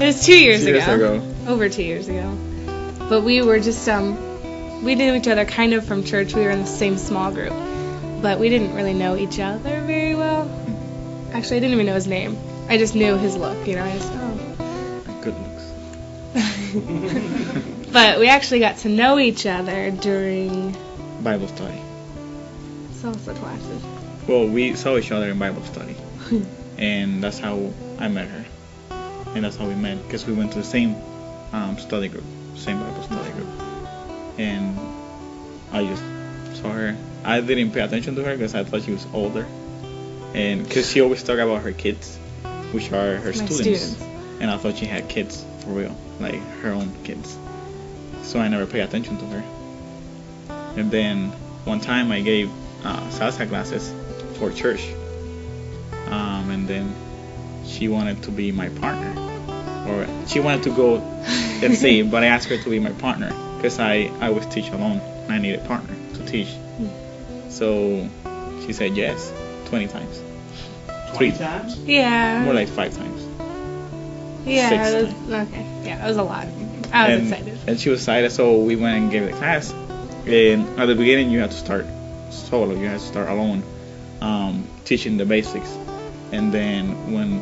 was 2 years 2 years ago. Over 2 years ago. But we were just, we knew each other kind of from church. We were in the same small group. But we didn't really know each other very well. Actually, I didn't even know his name. I just knew his look, you know. I just, Good looks. But we actually got to know each other during Bible study. salsa classes. Well, we saw each other in Bible study. And that's how I met her. And that's how we met. Because we went to the same study group. Same Bible study group. And I just saw her. I didn't pay attention to her because I thought she was older. And because she always talked about her kids, which are her students. And I thought she had kids for real, like her own kids. So I never paid attention to her. And then one time I gave salsa classes for church. And then she wanted to be my partner. Or she wanted to go and see, but I asked her to be my partner because I always teach alone. I need a partner to teach. So she said yes 20 times. 20 times? Yeah. More like 5 times. Yeah. 6 It was, times. okay. Yeah, that was a lot. I was excited. And she was excited, so we went and gave the class. And at the beginning, you have to start solo. You have to start alone, teaching the basics. And then when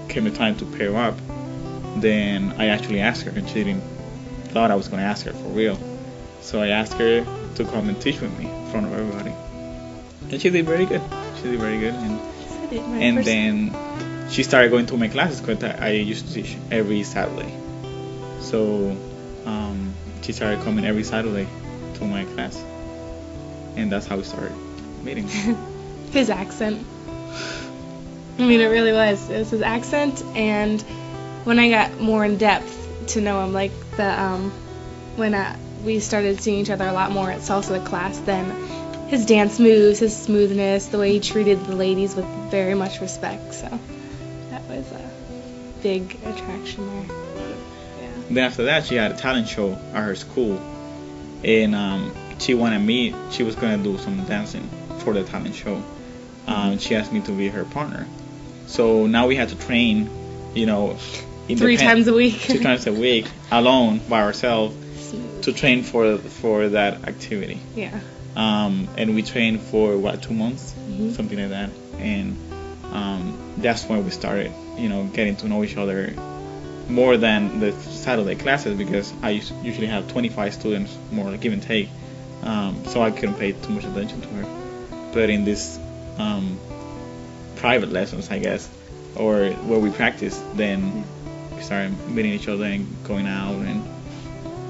came the time to pair up, then I actually asked her, and she didn't thought I was going to ask her for real. So I asked her to come and teach with me in front of everybody. And she did very good. She did very good. And then she started going to my classes because I used to teach every Saturday. So she started coming every Saturday to my class. And that's how we started meeting. His accent. I mean, it really was. It was his accent, and when I got more in depth to know him, like when we started seeing each other a lot more at salsa class, then his dance moves, his smoothness, the way he treated the ladies with very much respect. So that was a big attraction there. Yeah. Then after that, she had a talent show at her school, and she wanted me. She was gonna do some dancing for the talent show. She asked me to be her partner. So now we had to train, 3 times a week. 2 times a week, alone by ourselves, to train for that activity. Yeah. And we trained for 2 months, something like that. And that's when we started, getting to know each other more than the Saturday classes, because I usually have 25 students, more give and take. So I couldn't pay too much attention to her. But in this private lessons, I guess, or where we practice, then we started meeting each other and going out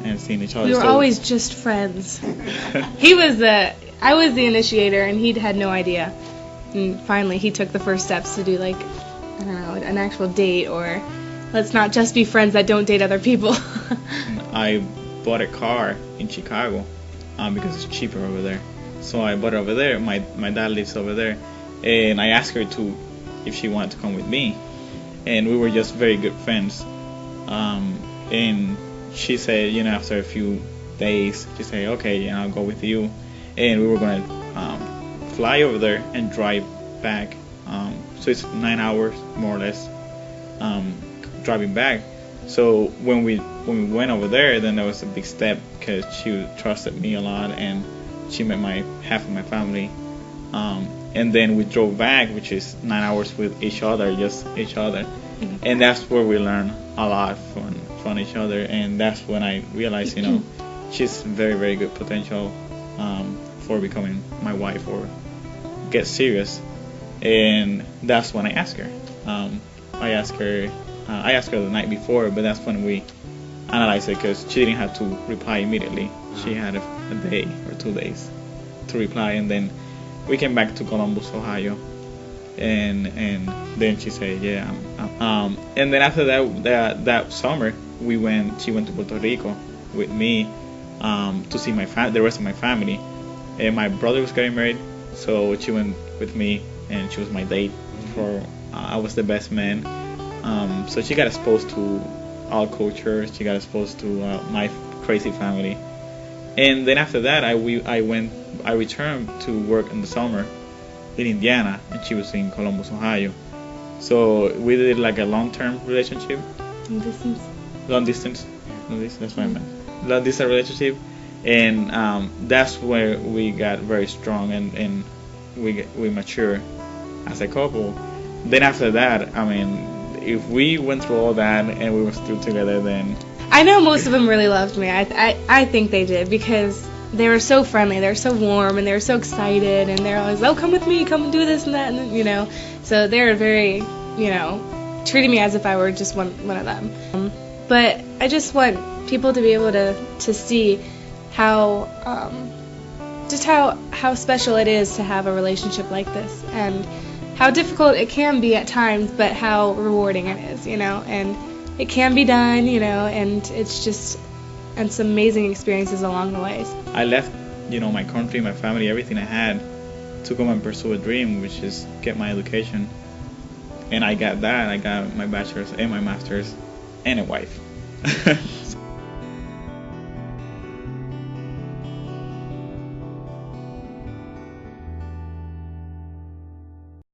and seeing each other. We were always just friends. I was the initiator, and he had no idea. And finally, he took the first steps to do, an actual date, or let's not just be friends that don't date other people. I bought a car in Chicago because it's cheaper over there. So I bought it over there. My dad lives over there. And I asked her if she wanted to come with me. And we were just very good friends. And she said, after a few days, she said, okay, I'll go with you. And we were going to fly over there and drive back. So it's 9 hours, more or less, driving back. So when we went over there, then there was a big step because she trusted me a lot, and she met half of my family. And then we drove back, which is 9 hours with each other, just each other. And that's where we learned a lot from each other. And that's when I realized, she's very, very good potential for becoming my wife or get serious. And that's when I asked her. I asked her the night before, but that's when we analyzed it, because she didn't have to reply immediately. She had a day or 2 days to reply, and then we came back to Columbus, Ohio, and then she said, yeah. And then after that summer, she went to Puerto Rico with me to see the rest of my family. And my brother was getting married, so she went with me, and she was my date. I was the best man. So she got exposed to all cultures. She got exposed to my crazy family. And then after that, I returned to work in the summer in Indiana, and she was in Columbus, Ohio. So we did a long-term relationship, Long distance. Long distance. That's what I meant. Long distance relationship, and that's where we got very strong and we mature as a couple. Then after that, I mean, if we went through all that and we were still together, then I know most of them really loved me. I think they did, because they were so friendly, they were so warm, and they were so excited, and they're always, oh, come with me, come and do this and that, and you know. So they were very, you know, treating me as if I were just one of them. But I just want people to be able to see how just how special it is to have a relationship like this, and how difficult it can be at times, but how rewarding it is, you know, and it can be done, you know, and it's just, and some amazing experiences along the way. I left, you know, my country, my family, everything I had to go and pursue a dream, which is get my education. And I got that. I got my bachelor's and my master's and a wife.